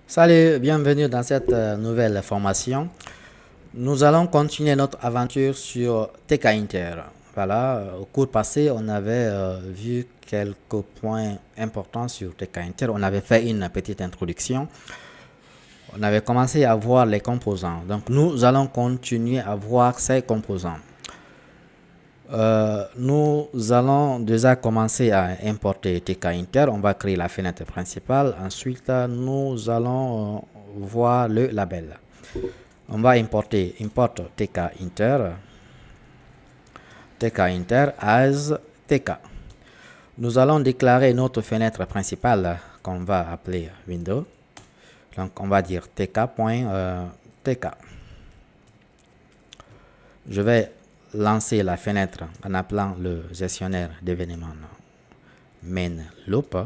Salut, bienvenue dans cette nouvelle formation. Nous allons continuer notre aventure sur TK Inter. Voilà, au cours passé, on avait vu quelques points importants sur TK Inter. On avait fait une petite introduction. On avait commencé à voir les composants. Donc, nous allons continuer à voir ces composants. Nous allons déjà commencer à importer TK Inter. On va créer la fenêtre principale. Ensuite, nous allons voir le label. On va importer TK Inter as TK. Nous allons déclarer notre fenêtre principale qu'on va appeler window. Donc, on va dire tk.tk. Je vais lancer la fenêtre en appelant le gestionnaire d'événements main loop.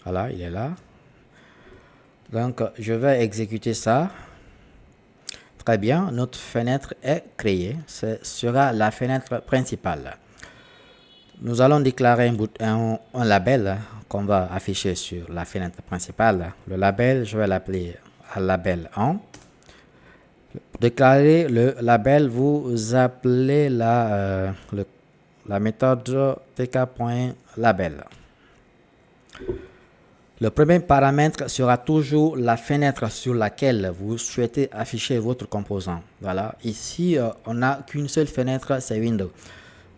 Voilà, il est là. Donc, je vais exécuter ça. Très bien, notre fenêtre est créée. Ce sera la fenêtre principale. Nous allons déclarer un label qu'on va afficher sur la fenêtre principale. Le label, je vais l'appeler label 1. Pour déclarer le label, vous appelez la méthode tk.label. Le premier paramètre sera toujours la fenêtre sur laquelle vous souhaitez afficher votre composant. Voilà, ici, on n'a qu'une seule fenêtre, c'est Windows.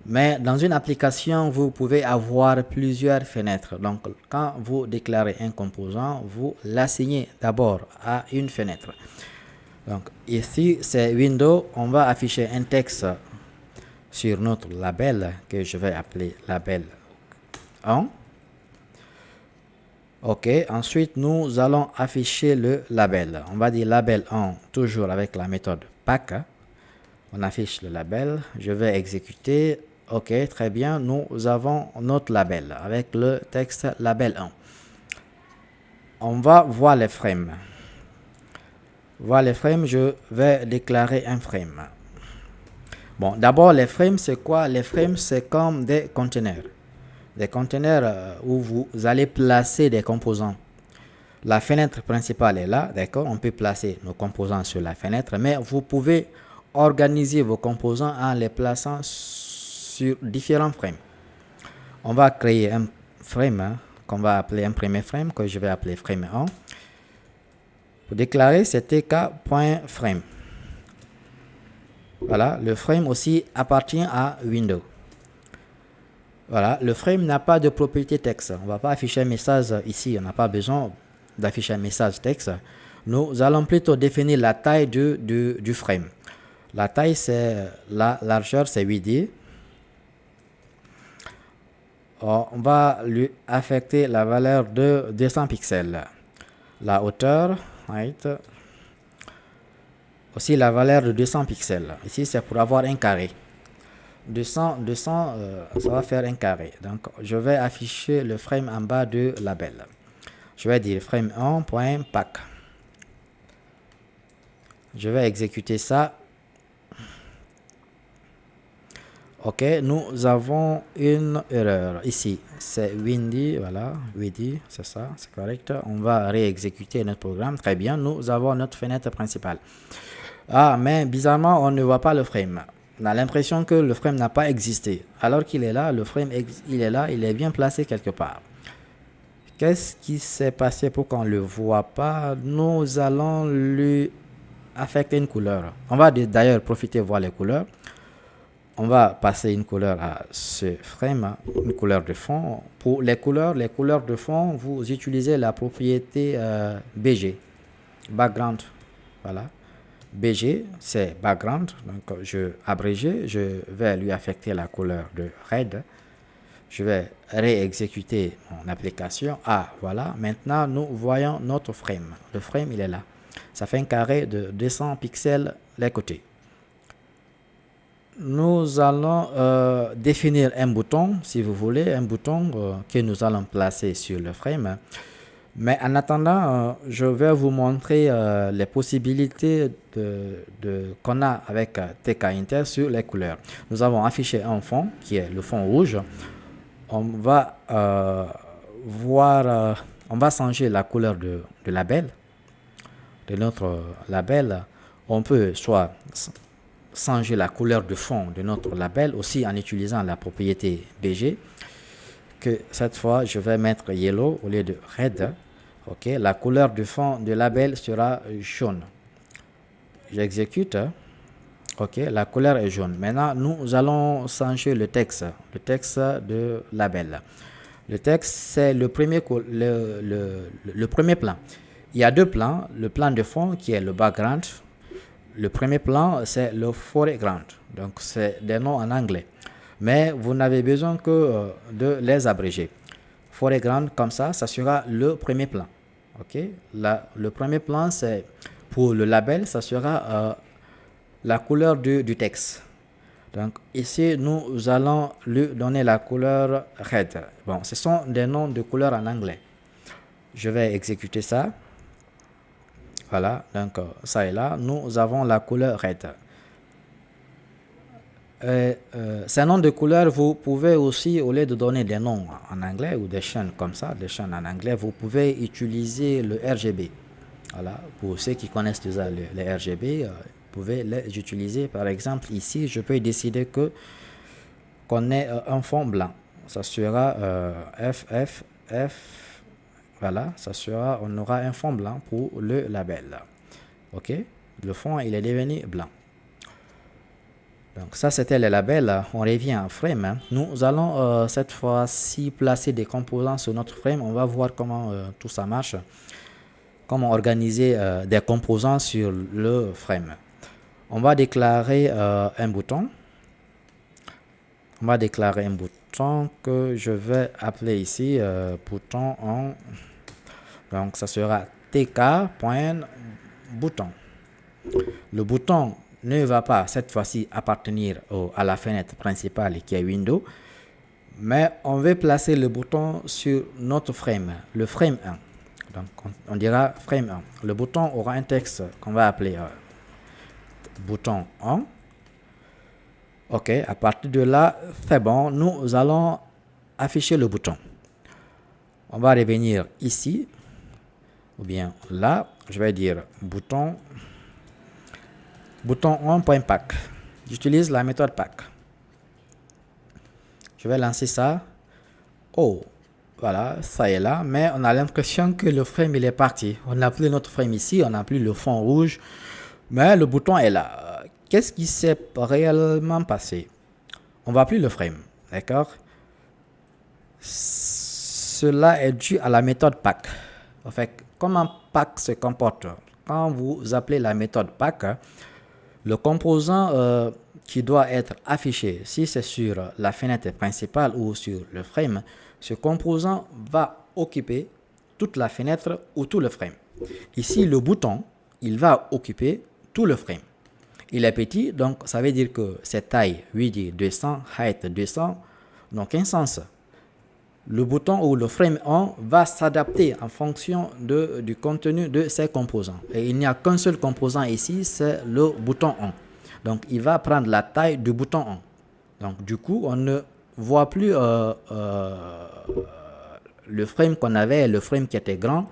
Mais dans une application, vous pouvez avoir plusieurs fenêtres. Donc, quand vous déclarez un composant, vous l'assignez d'abord à une fenêtre. Donc, ici, c'est Windows. On va afficher un texte sur notre label que je vais appeler label 1. Ok, ensuite, nous allons afficher le label. On va dire label 1, toujours avec la méthode pack. On affiche le label. Je vais exécuter. Ok, très bien. Nous avons notre label avec le texte label 1. On va voir les frames. Voir les frames, je vais déclarer un frame. Bon, d'abord, les frames, c'est quoi? Les frames, c'est comme des conteneurs. Des conteneurs où vous allez placer des composants. La fenêtre principale est là, d'accord? On peut placer nos composants sur la fenêtre, mais vous pouvez organiser vos composants en les plaçant sur différents frames. On va créer un frame qu'on va appeler un premier frame, que je vais appeler frame 1. Pour déclarer, c'est tk.frame. Voilà, le frame aussi appartient à Windows. Voilà, le frame n'a pas de propriété texte. On ne va pas afficher un message ici. On n'a pas besoin d'afficher un message texte. Nous allons plutôt définir la taille du frame. La taille, c'est la largeur, c'est 8D. On va lui affecter la valeur de 200 pixels. La hauteur, height, aussi la valeur de 200 pixels. Ici, c'est pour avoir un carré. 200, ça va faire un carré. Donc, je vais afficher le frame en bas de label. Je vais dire frame 1.pack. Je vais exécuter ça. Ok, nous avons une erreur ici. C'est windy, voilà, windy, c'est ça, c'est correct. On va réexécuter notre programme. Très bien, nous avons notre fenêtre principale. Ah, mais bizarrement, on ne voit pas le frame. On a l'impression que le frame n'a pas existé. Alors qu'il est là, le frame, il est là, il est bien placé quelque part. Qu'est-ce qui s'est passé pour qu'on ne le voit pas? Nous allons lui affecter une couleur. On va d'ailleurs profiter de voir les couleurs. On va passer une couleur à ce frame, une couleur de fond. Pour les couleurs de fond, vous utilisez la propriété BG, background. Voilà. BG, c'est background. Donc, je abrégé, je vais lui affecter la couleur de red. Je vais réexécuter mon application. Ah, voilà. Maintenant, nous voyons notre frame. Le frame, il est là. Ça fait un carré de 200 pixels les côtés. Nous allons définir un bouton, si vous voulez, un bouton que nous allons placer sur le frame. Mais en attendant, je vais vous montrer les possibilités qu'on a avec TK Inter sur les couleurs. Nous avons affiché un fond qui est le fond rouge. On va on va changer la couleur de label, de notre label. On peut soit changer la couleur de fond de notre label aussi en utilisant la propriété BG, que cette fois je vais mettre yellow au lieu de red. Ok, la couleur du fond de label sera jaune. J'exécute. Ok, la couleur est jaune. Maintenant, nous allons changer le texte de label. Le texte, c'est le premier plan. Il y a deux plans. Le plan de fond qui est le background. Le premier plan, c'est le foreground. Donc, c'est des noms en anglais. Mais vous n'avez besoin que de les abréger. Foreground, comme ça sera le premier plan. Ok, le premier plan, c'est pour le label, ça sera la couleur du texte. Donc ici, nous allons lui donner la couleur red. Bon, ce sont des noms de couleurs en anglais. Je vais exécuter ça. Voilà, donc ça est là. Nous avons la couleur red. Ces noms de couleurs, vous pouvez aussi, au lieu de donner des noms en anglais ou des chaînes comme ça, des chaînes en anglais, vous pouvez utiliser le RGB. Voilà, pour ceux qui connaissent déjà les RGB, vous pouvez les utiliser. Par exemple, ici, je peux décider qu'on ait un fond blanc. Ça sera FFF. Voilà, ça sera, on aura un fond blanc pour le label. Ok, le fond, il est devenu blanc. Donc ça, c'était le label. On revient en frame. Nous allons cette fois-ci placer des composants sur notre frame. On va voir comment tout ça marche. Comment organiser des composants sur le frame. On va déclarer un bouton. On va déclarer un bouton que je vais appeler ici bouton on. Donc ça sera tk.bouton. Le bouton ne va pas cette fois-ci appartenir à la fenêtre principale qui est Windows, mais on veut placer le bouton sur notre frame, le frame 1. Donc on dira frame 1. Le bouton aura un texte qu'on va appeler bouton on. Ok, à partir de là, c'est bon, nous allons afficher le bouton. On va revenir ici, ou bien là, je vais dire bouton on.pack. J'utilise la méthode pack. Je vais lancer ça. Oh, voilà, ça est là, mais on a l'impression que le frame il est parti. On n'a plus notre frame ici, on n'a plus le fond rouge, mais le bouton est là. Qu'est-ce qui s'est réellement passé? On ne voit plus le frame, d'accord? Cela est dû à la méthode pack. En fait, comment pack se comporte? Quand vous appelez la méthode pack, le composant qui doit être affiché, si c'est sur la fenêtre principale ou sur le frame, ce composant va occuper toute la fenêtre ou tout le frame. Ici, le bouton, il va occuper tout le frame. Il est petit, donc ça veut dire que cette taille, width 200, height 200, n'ont qu'un sens. Le bouton ou le frame on va s'adapter en fonction du contenu de ces composants. Et il n'y a qu'un seul composant ici, c'est le bouton on. Donc, il va prendre la taille du bouton on. Donc, du coup, on ne voit plus le frame qu'on avait, le frame qui était grand,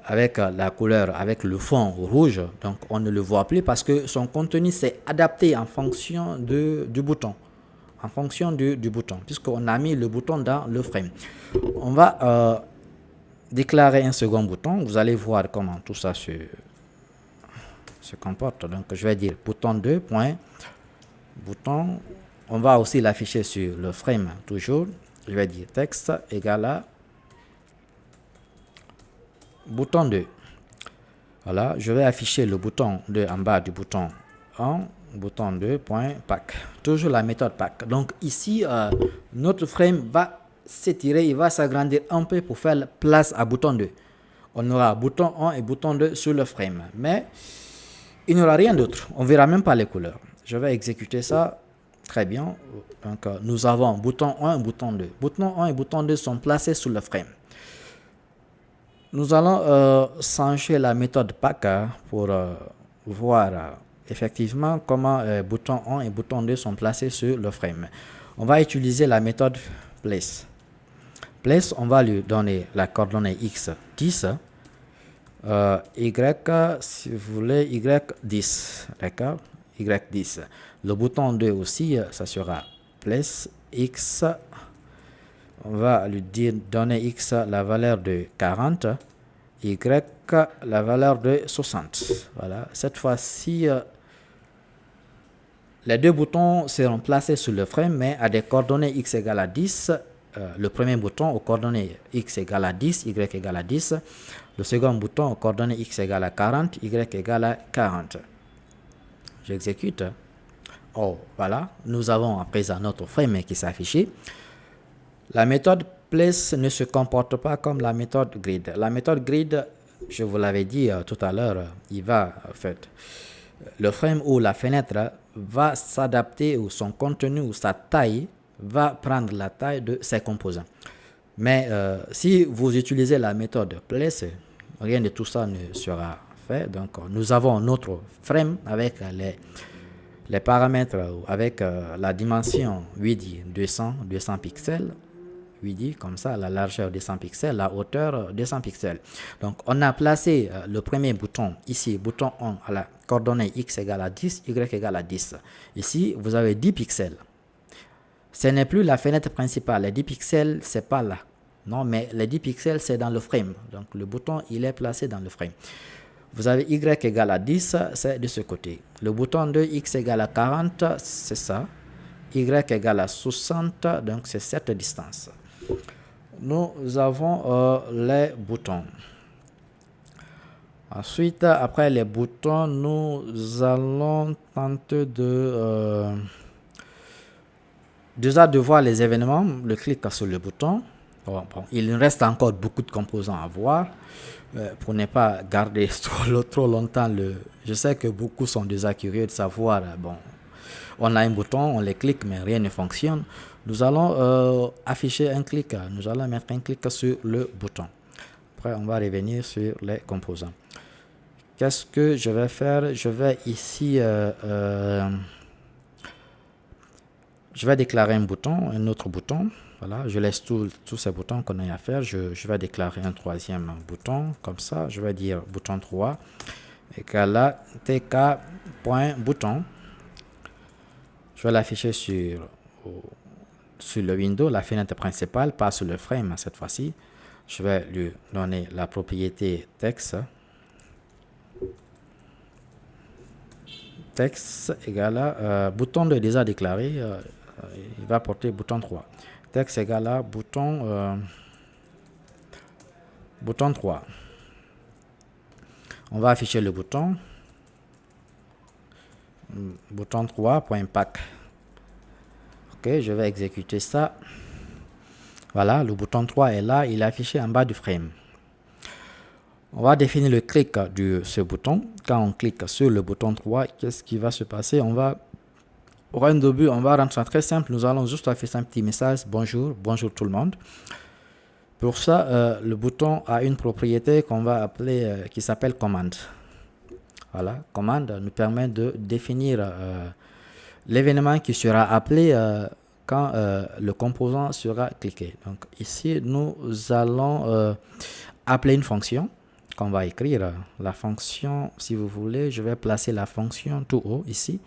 avec la couleur, avec le fond rouge. Donc, on ne le voit plus parce que son contenu s'est adapté en fonction du bouton. En fonction du bouton, puisqu'on a mis le bouton dans le frame. On va déclarer un second bouton. Vous allez voir comment tout ça se comporte. Donc, je vais dire bouton 2. Bouton. On va aussi l'afficher sur le frame toujours. Je vais dire texte égale à bouton 2. Voilà, je vais afficher le bouton 2 en bas du bouton 1. Bouton 2.pack. Toujours la méthode pack. Donc ici, notre frame va s'étirer, il va s'agrandir un peu pour faire place à bouton 2. On aura bouton 1 et bouton 2 sur le frame. Mais il n'y aura rien d'autre. On ne verra même pas les couleurs. Je vais exécuter ça. Très bien. Donc nous avons bouton 1 et bouton 2. Bouton 1 et bouton 2 sont placés sur le frame. Nous allons changer la méthode pack pour voir effectivement comment bouton 1 et bouton 2 sont placés sur le frame. On va utiliser la méthode place. Place, on va lui donner la coordonnée x 10, y, si vous voulez, y 10, d'accord, y 10. Le bouton 2 aussi, ça sera place x, on va lui donner x la valeur de 40, y la valeur de 60. Voilà, cette fois-ci, les deux boutons seront placés sur le frame, mais à des coordonnées x égale à 10. Le premier bouton aux coordonnées x égale à 10, y égale à 10. Le second bouton aux coordonnées x égale à 40, y égale à 40. J'exécute. Oh, voilà, nous avons à présent notre frame qui s'affiche. La méthode place ne se comporte pas comme la méthode grid. La méthode grid, je vous l'avais dit tout à l'heure, il va en fait, le frame ou la fenêtre va s'adapter, ou son contenu ou sa taille va prendre la taille de ses composants. Mais si vous utilisez la méthode place, rien de tout ça ne sera fait. Donc nous avons notre frame avec les paramètres, avec la dimension 200 pixels, 8 comme ça, la largeur 200 pixels, la hauteur 200 pixels. Donc on a placé le premier bouton ici, bouton 1 à la coordonnée x égale à 10, y égale à 10. Ici vous avez 10 pixels. Ce n'est plus la fenêtre principale, les 10 pixels c'est pas là, non, mais les 10 pixels c'est dans le frame. Donc le bouton il est placé dans le frame. Vous avez y égale à 10, c'est de ce côté. Le bouton de x égale à 40, c'est ça. Y égale à 60, donc c'est cette distance. Nous avons les boutons. Ensuite, après les boutons, nous allons tenter déjà de voir les événements. Le clic sur le bouton. Bon, il reste encore beaucoup de composants à voir. Pour ne pas garder trop longtemps je sais que beaucoup sont déjà curieux de savoir, bon, on a un bouton, on les clique, mais rien ne fonctionne. Nous allons afficher un clic, nous allons mettre un clic sur le bouton. Après, on va revenir sur les composants. Qu'est-ce que je vais faire? Je vais ici, je vais déclarer un bouton, un autre bouton. Voilà, je laisse tous ces boutons qu'on a à faire. Je vais déclarer un troisième bouton, comme ça. Je vais dire bouton 3 égale à tk.bouton. Je vais l'afficher sur le window, la fenêtre principale, pas sur le frame cette fois-ci. Je vais lui donner la propriété texte. Texte égale à bouton de déjà déclaré, il va porter bouton 3. Texte égale à bouton 3. On va afficher le bouton 3.pack. Ok, je vais exécuter ça. Voilà, le bouton 3 est là, il est affiché en bas du frame. On va définir le clic de ce bouton. Quand on clique sur le bouton 3, qu'est-ce qui va se passer? On va rendre ça très simple. Nous allons juste afficher un petit message. Bonjour tout le monde. Pour ça, le bouton a une propriété qu'on va appeler, qui s'appelle commande. Voilà, commande nous permet de définir l'événement qui sera appelé quand le composant sera cliqué. Donc ici, nous allons appeler une fonction qu'on va écrire. La fonction, si vous voulez, je vais placer la fonction tout haut ici.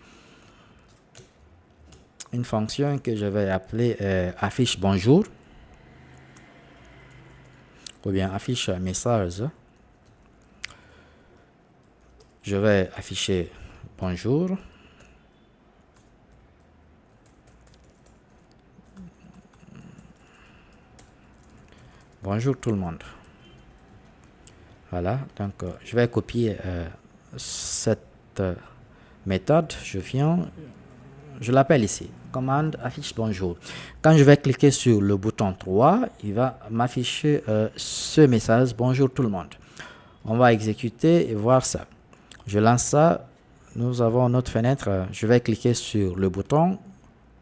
Une fonction que je vais appeler affiche bonjour, ou bien affiche message. Je vais afficher bonjour. Bonjour tout le monde. Voilà, donc je vais copier cette méthode. Je l'appelle ici, commande affiche bonjour. Quand je vais cliquer sur le bouton 3, il va m'afficher ce message, bonjour tout le monde. On va exécuter et voir ça. Je lance ça, nous avons notre fenêtre, je vais cliquer sur le bouton,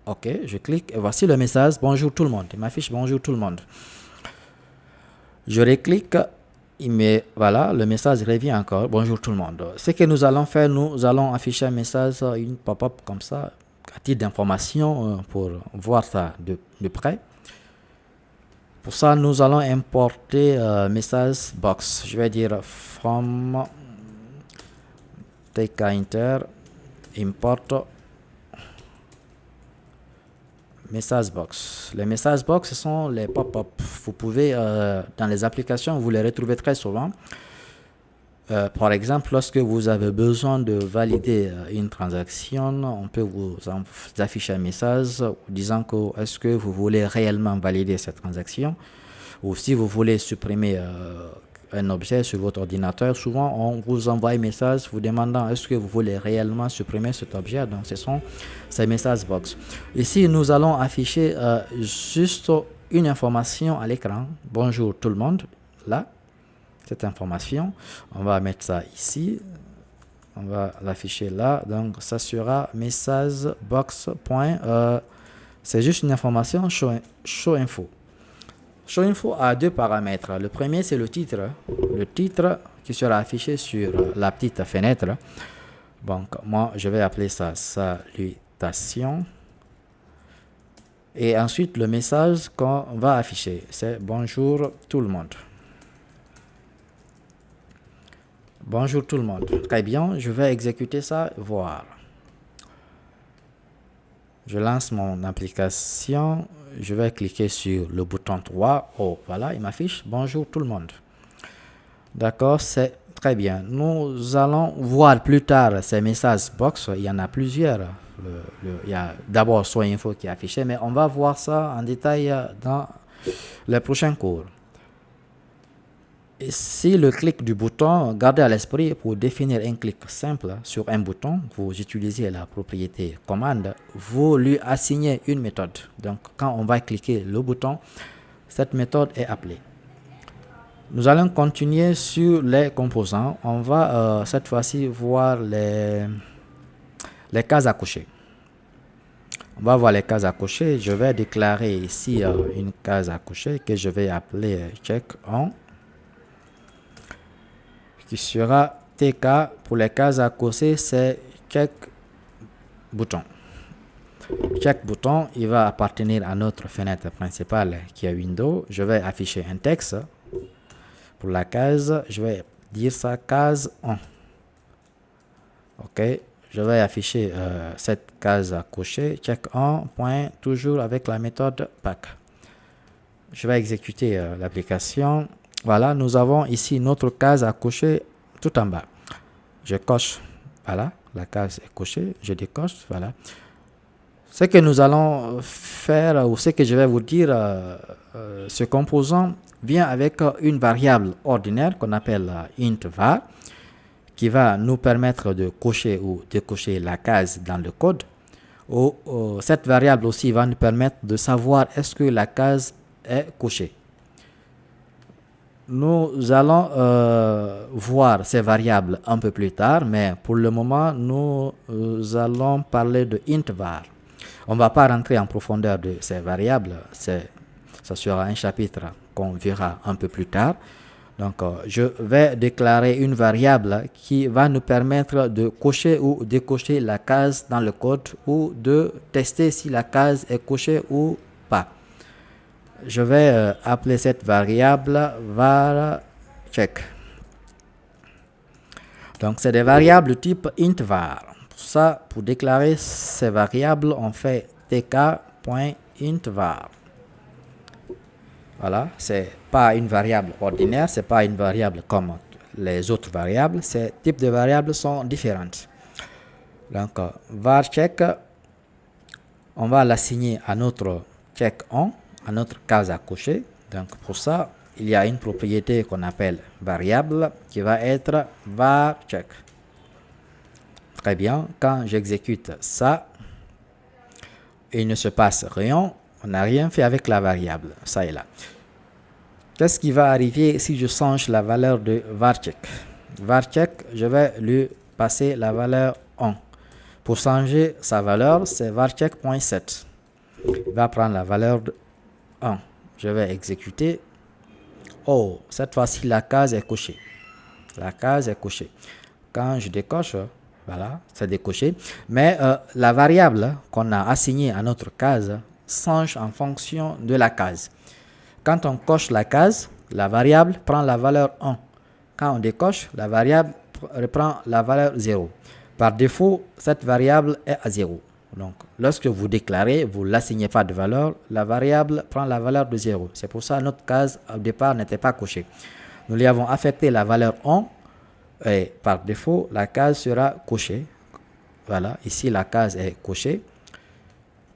ok, je clique et voici le message, bonjour tout le monde. Il m'affiche bonjour tout le monde. Je reclique Mais voilà, le message revient encore. Bonjour tout le monde. Ce que nous allons faire, nous allons afficher un message, une pop-up comme ça, à titre d'information pour voir ça de près. Pour ça, nous allons importer message box. Je vais dire from TK Inter import message box. Les message box, ce sont les pop-up. Vous pouvez, dans les applications, vous les retrouvez très souvent. Par exemple, lorsque vous avez besoin de valider une transaction, on peut vous afficher un message disant que est-ce que vous voulez réellement valider cette transaction, ou si vous voulez supprimer un objet sur votre ordinateur. Souvent, on vous envoie un message vous demandant est-ce que vous voulez réellement supprimer cet objet. Donc, ce sont ces messages box. Ici, nous allons afficher juste une information à l'écran. Bonjour tout le monde. Là, cette information, on va mettre ça ici. On va l'afficher là. Donc, ça sera message box. C'est juste une information show info. Show info a deux paramètres. Le premier, c'est le titre. Le titre qui sera affiché sur la petite fenêtre. Donc, moi, je vais appeler ça salutation. Et ensuite, le message qu'on va afficher, c'est bonjour tout le monde. Bonjour tout le monde. Très bien, je vais exécuter ça, voir. Je lance mon application. Je vais cliquer sur le bouton 3. Oh, voilà, il m'affiche bonjour tout le monde. D'accord, c'est très bien. Nous allons voir plus tard ces messages box. Il y en a plusieurs. Il y a d'abord Soin Info qui est affiché, mais on va voir ça en détail dans les prochains cours. Ici, le clic du bouton, gardez à l'esprit, pour définir un clic simple sur un bouton, vous utilisez la propriété commande, vous lui assignez une méthode. Donc, quand on va cliquer le bouton, cette méthode est appelée. Nous allons continuer sur les composants. On va cette fois-ci voir les cases à cocher. On va voir les cases à cocher. Je vais déclarer ici une case à cocher que je vais appeler check on, qui sera TK. Pour les cases à cocher, c'est check bouton. Check bouton, il va appartenir à notre fenêtre principale qui est Windows. Je vais afficher un texte. Pour la case, je vais dire ça case on. Ok, je vais afficher cette case à cocher, check on, point, toujours avec la méthode pack. Je vais exécuter l'application. Voilà, nous avons ici notre case à cocher tout en bas. Je coche, voilà, la case est cochée, je décoche, voilà. Ce que nous allons faire, ou ce que je vais vous dire, ce composant vient avec une variable ordinaire qu'on appelle int var, qui va nous permettre de cocher ou décocher la case dans le code. Cette variable aussi va nous permettre de savoir est-ce que la case est cochée. Nous allons voir ces variables un peu plus tard, mais pour le moment, nous allons parler de int var. On ne va pas rentrer en profondeur de ces variables, ça sera un chapitre qu'on verra un peu plus tard. Donc, je vais déclarer une variable qui va nous permettre de cocher ou décocher la case dans le code, ou de tester si la case est cochée ou pas. Je vais appeler cette variable var check. Donc, c'est des variables de type int var. Pour ça, pour déclarer ces variables, on fait tk.intvar. Voilà, c'est pas une variable ordinaire, c'est pas une variable comme les autres variables. Ces types de variables sont différentes. Donc, var check, on va l'assigner à notre check on, à notre case à cocher. Donc, pour ça, il y a une propriété qu'on appelle variable qui va être var check. Très bien, quand j'exécute ça, il ne se passe rien. On n'a rien fait avec la variable, ça est là. Qu'est-ce qui va arriver si je change la valeur de varcheck? Varcheck, je vais lui passer la valeur 1. Pour changer sa valeur, c'est varcheck.set. Il va prendre la valeur de 1. Je vais exécuter. Oh, cette fois-ci, la case est cochée. La case est cochée. Quand je décoche, voilà, c'est décoché. Mais la variable qu'on a assignée à notre case change en fonction de la case. Quand on coche la case, la variable prend la valeur 1. Quand on décoche, la variable reprend la valeur 0. Par défaut, cette variable est à 0. Donc, lorsque vous déclarez, vous ne l'assignez pas de valeur, la variable prend la valeur de 0. C'est pour ça que notre case au départ n'était pas cochée. Nous lui avons affecté la valeur 1 et par défaut, la case sera cochée. Voilà, ici la case est cochée.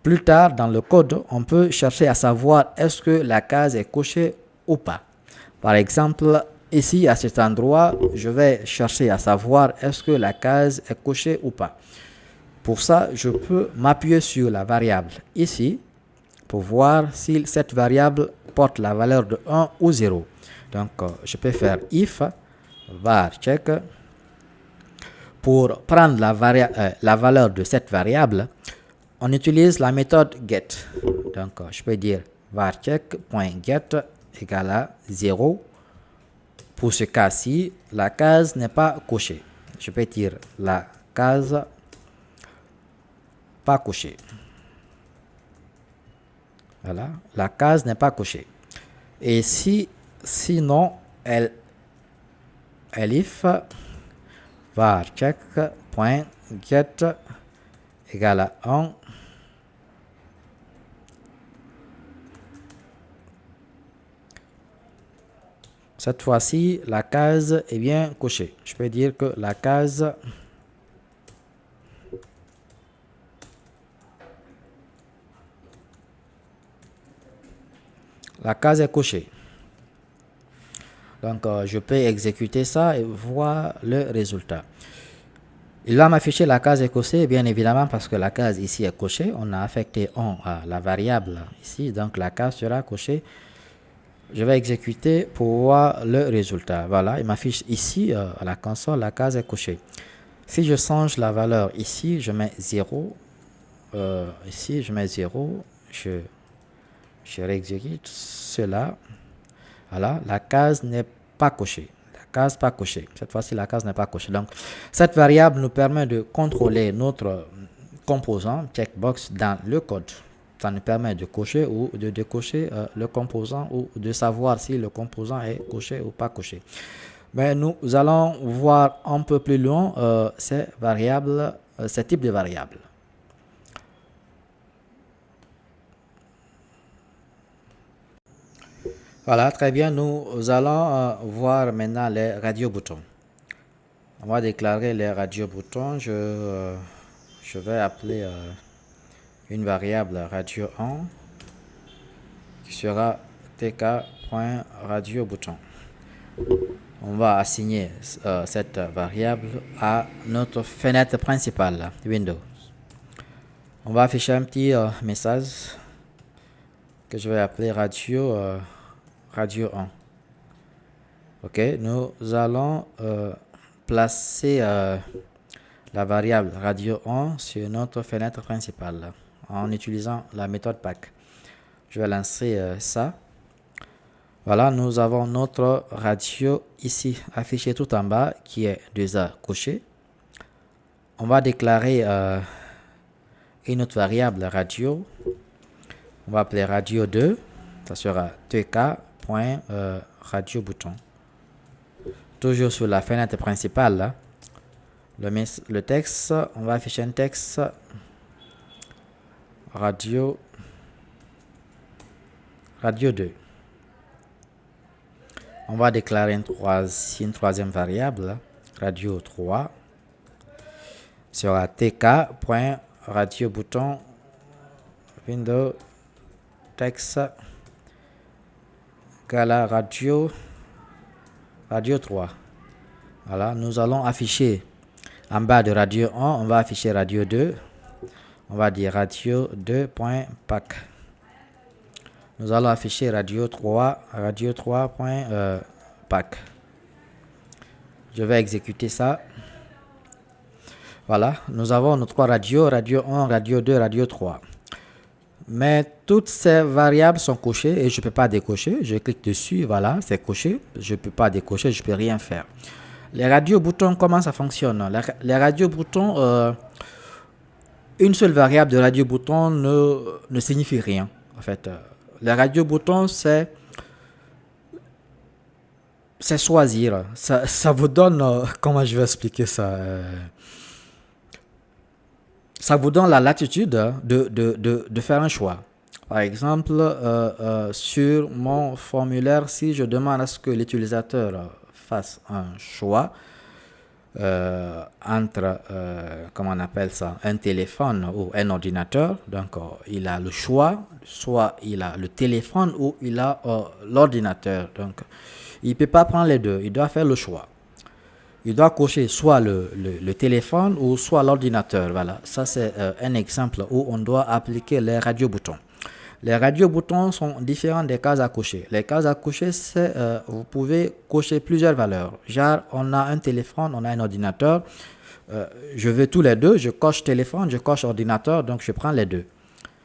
Plus tard dans le code, on peut chercher à savoir est-ce que la case est cochée ou pas. Par exemple, ici à cet endroit, je vais chercher à savoir est-ce que la case est cochée ou pas. Pour ça, je peux m'appuyer sur la variable ici pour voir si cette variable porte la valeur de 1 ou 0. Donc, je peux faire if var check. Pour prendre la valeur de cette variable, on utilise la méthode get. Donc, je peux dire var check.get égale à 0. Pour ce cas-ci, la case n'est pas cochée. Je peux dire la case pas cochée. Voilà, la case n'est pas cochée. Et sinon, if var check.get égale à 1. Cette fois-ci, la case est bien cochée. Je peux dire que la case est cochée. Donc, je peux exécuter ça et voir le résultat. Il va m'afficher la case est cochée, bien évidemment, parce que la case ici est cochée. On a affecté 1 à la variable ici, donc la case sera cochée. Je vais exécuter pour voir le résultat. Voilà, il m'affiche ici à la console, la case est cochée. Si je change la valeur ici, je mets 0. Ici, je mets 0. Je réexécute cela. Voilà, la case n'est pas cochée. La case pas cochée. Cette fois-ci, la case n'est pas cochée. Donc, cette variable nous permet de contrôler notre composant checkbox dans le code. Ça nous permet de cocher ou de décocher le composant ou de savoir si le composant est coché ou pas coché. Mais nous allons voir un peu plus loin ces variables, ces types de variables. Voilà, très bien. Nous allons voir maintenant les radio-boutons. On va déclarer les radio-boutons. Je vais appeler une variable radio1 qui sera tk.radio-bouton. On va assigner cette variable à notre fenêtre principale Windows. On va afficher un petit message que je vais appeler radio1. Ok, nous allons placer la variable radio1 sur notre fenêtre principale en utilisant la méthode pack. Je vais lancer ça. Voilà, nous avons notre radio ici affiché tout en bas qui est déjà coché. On va déclarer une autre variable radio. On va appeler radio2. Ça sera tk.radio-bouton. Toujours sur la fenêtre principale, là, le texte, on va afficher un texte radio 2. On va déclarer une troisième variable, radio 3, sera tk.radio-bouton window texte égale radio 3. Voilà, nous allons afficher en bas de radio 1, on va afficher radio 2. On va dire radio 2.pack. Nous allons afficher radio 3.pack. Je vais exécuter ça. Voilà, nous avons nos trois radios, radio 1, radio 2, radio 3. Mais toutes ces variables sont cochées et je ne peux pas décocher. Je clique dessus, voilà, c'est coché. Je ne peux pas décocher, je ne peux rien faire. Les radio-boutons, comment ça fonctionne? Les radio-boutons, une seule variable de radio-bouton ne signifie rien. En fait, les radio-boutons, c'est choisir. Ça vous donne, comment je vais expliquer ça? Ça vous donne la latitude de faire un choix. Par exemple, sur mon formulaire, si je demande à ce que l'utilisateur fasse un choix entre, comment on appelle ça, un téléphone ou un ordinateur, donc il a le choix, soit il a le téléphone ou il a l'ordinateur. Donc, il ne peut pas prendre les deux, il doit faire le choix. Il doit cocher soit le téléphone ou soit l'ordinateur. Voilà, ça c'est un exemple où on doit appliquer les radio-boutons. Les radio-boutons sont différents des cases à cocher. Les cases à cocher, c'est vous pouvez cocher plusieurs valeurs. Genre, on a un téléphone, on a un ordinateur. Je veux tous les deux. Je coche téléphone, je coche ordinateur, donc je prends les deux.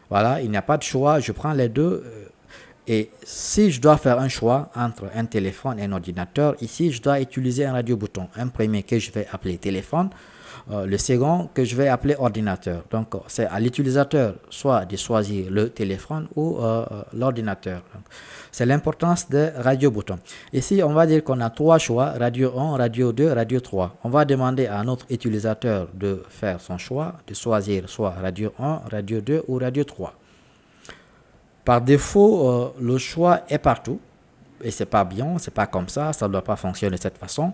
Voilà, il n'y a pas de choix, je prends les deux. Et si je dois faire un choix entre un téléphone et un ordinateur, ici, je dois utiliser un radio-bouton. Un premier que je vais appeler téléphone, le second que je vais appeler ordinateur. Donc, c'est à l'utilisateur soit de choisir le téléphone ou l'ordinateur. C'est l'importance des radio-boutons. Ici, on va dire qu'on a trois choix, radio 1, radio 2, radio 3. On va demander à notre utilisateur de faire son choix, de choisir soit radio 1, radio 2 ou radio 3. Par défaut, le choix est partout et c'est pas bien, c'est pas comme ça ne doit pas fonctionner de cette façon.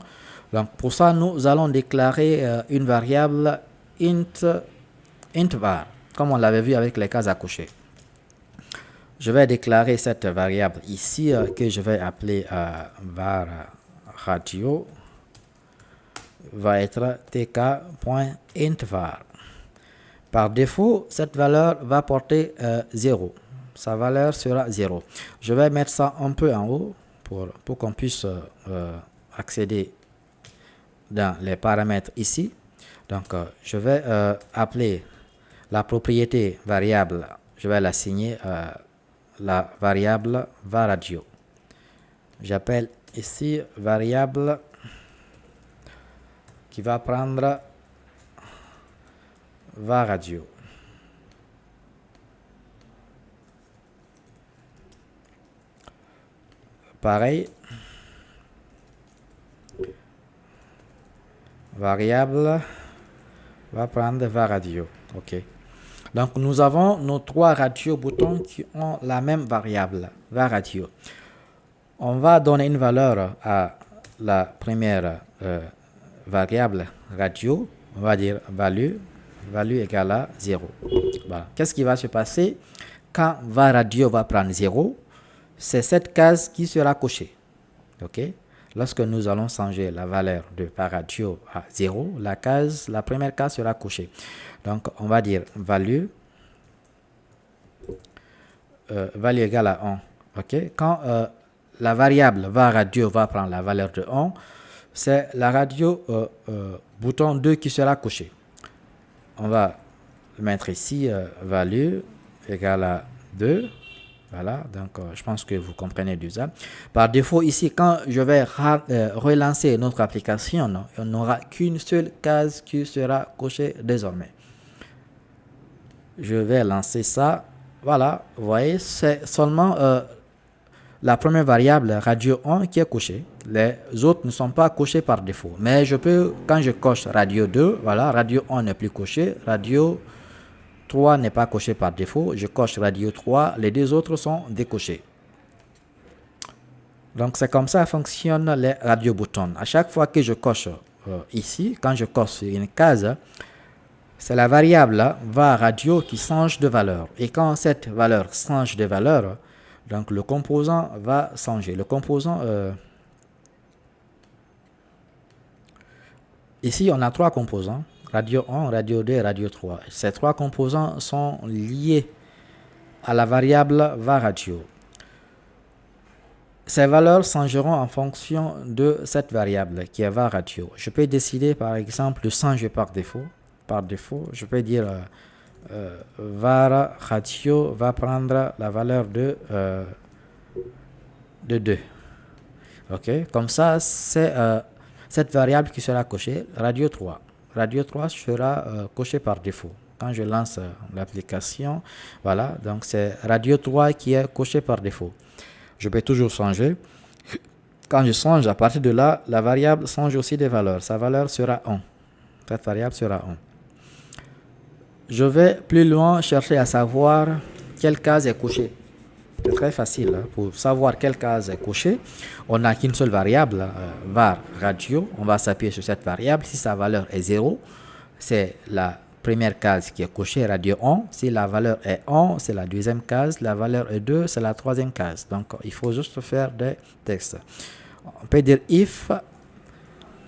Donc pour ça, nous allons déclarer une variable int var, comme on l'avait vu avec les cases à cocher. Je vais déclarer cette variable ici que je vais appeler var radio va être tk.intvar. Par défaut, cette valeur va porter 0. Sa valeur sera 0. Je vais mettre ça un peu en haut pour qu'on puisse accéder dans les paramètres ici. Donc, je vais appeler la propriété variable, je vais l'assigner la variable varradio. J'appelle ici variable qui va prendre varradio. Pareil, variable va prendre varradio. OK. Donc, nous avons nos trois radio-boutons qui ont la même variable, varradio. On va donner une valeur à la première variable radio. On va dire value égale à 0. Voilà. Qu'est-ce qui va se passer quand varradio va prendre 0? C'est cette case qui sera cochée. OK? Lorsque nous allons changer la valeur de varradio à 0, la première case sera cochée. Donc, on va dire value égale à 1. OK? Quand la variable varradio va prendre la valeur de 1, c'est la radio bouton 2 qui sera coché. On va mettre ici value égale à 2. Voilà, donc je pense que vous comprenez déjà. Par défaut, ici, quand je vais relancer notre application, on n'aura qu'une seule case qui sera cochée désormais. Je vais lancer ça. Voilà, vous voyez, c'est seulement la première variable radio 1 qui est cochée. Les autres ne sont pas cochés par défaut. Mais je peux, quand je coche radio 2, voilà, radio 1 n'est plus coché, radio 3 n'est pas coché par défaut. Je coche radio 3, les deux autres sont décochés. Donc c'est comme ça fonctionnent les radio-boutons. À chaque fois que je coche ici, quand je coche une case, c'est la variable var radio qui change de valeur. Et quand cette valeur change de valeur, donc le composant va changer. Le composant, ici on a trois composants. Radio 1, radio 2, radio 3. Ces trois composants sont liés à la variable var radio. Ces valeurs changeront en fonction de cette variable qui est var radio. Je peux décider par exemple de changer par défaut. Par défaut, je peux dire var radio va prendre la valeur de 2. Ok, comme ça, c'est cette variable qui sera cochée, radio 3. Radio 3 sera coché par défaut. Quand je lance l'application, voilà, donc c'est radio 3 qui est coché par défaut. Je peux toujours changer. Quand je change, à partir de là, la variable change aussi des valeurs. Sa valeur sera 1. Cette variable sera 1. Je vais plus loin chercher à savoir quelle case est cochée. C'est très facile. Hein. Pour savoir quelle case est cochée, on n'a qu'une seule variable, var radio. On va s'appuyer sur cette variable. Si sa valeur est 0, c'est la première case qui est cochée, radio 1. Si la valeur est 1, c'est la deuxième case. La valeur est 2, c'est la troisième case. Donc, il faut juste faire des textes. On peut dire if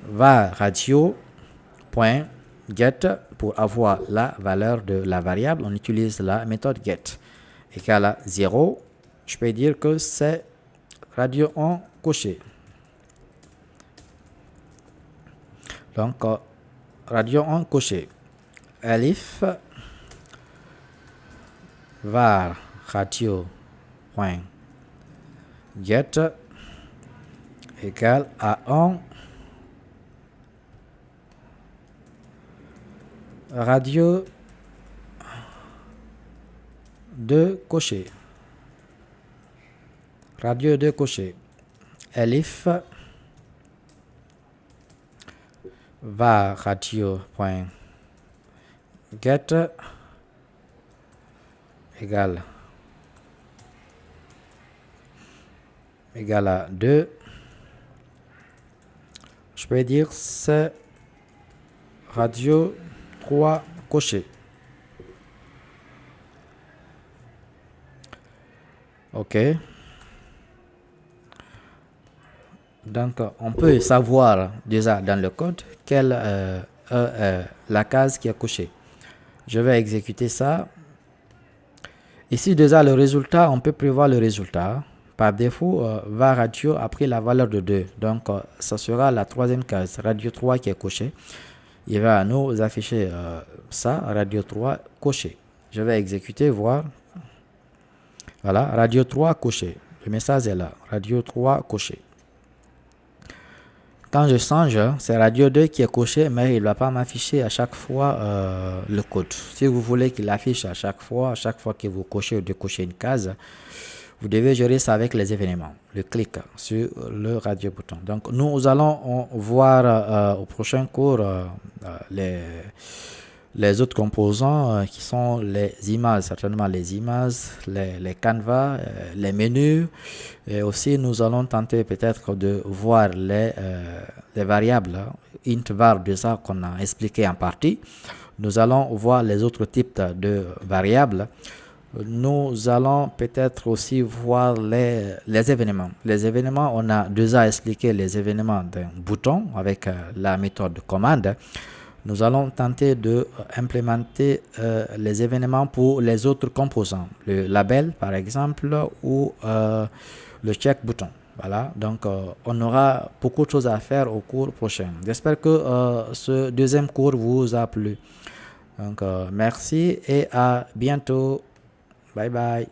var radio point get pour avoir la valeur de la variable. On utilise la méthode get égale à 0. Je peux dire que c'est radio 1 coché. Donc, radio 1 coché. Elif var radio point get égale à 1 radio 2 coché. Radio 2 coché. Elif var radio point get égale à 2. Je peux dire c'est radio 3 coché. OK. Donc, on peut savoir déjà dans le code quelle est la case qui est cochée. Je vais exécuter ça. Ici, déjà, le résultat, on peut prévoir le résultat. Par défaut, var radio a pris la valeur de 2. Donc, ça sera la troisième case, radio 3 qui est cochée. Il va nous afficher ça, radio 3 coché. Je vais exécuter, voir. Voilà, radio 3 coché. Le message est là, radio 3 coché. Quand je change, c'est radio 2 qui est coché, mais il ne va pas m'afficher à chaque fois le code. Si vous voulez qu'il affiche à chaque fois que vous cochez ou décochez une case, vous devez gérer ça avec les événements. Le clic sur le radio bouton. Donc, nous allons voir au prochain cours les autres composants qui sont les images, certainement les images, les canevas, les menus. Et aussi, nous allons tenter peut-être de voir les variables, int var de ça qu'on a expliqué en partie. Nous allons voir les autres types de variables. Nous allons peut-être aussi voir les événements. Les événements, on a déjà expliqué les événements d'un bouton avec la méthode commande. Nous allons tenter de implémenter les événements pour les autres composants, le label par exemple ou le check bouton. Voilà, donc on aura beaucoup de choses à faire au cours prochain. J'espère que ce deuxième cours vous a plu. Donc merci et à bientôt. Bye bye.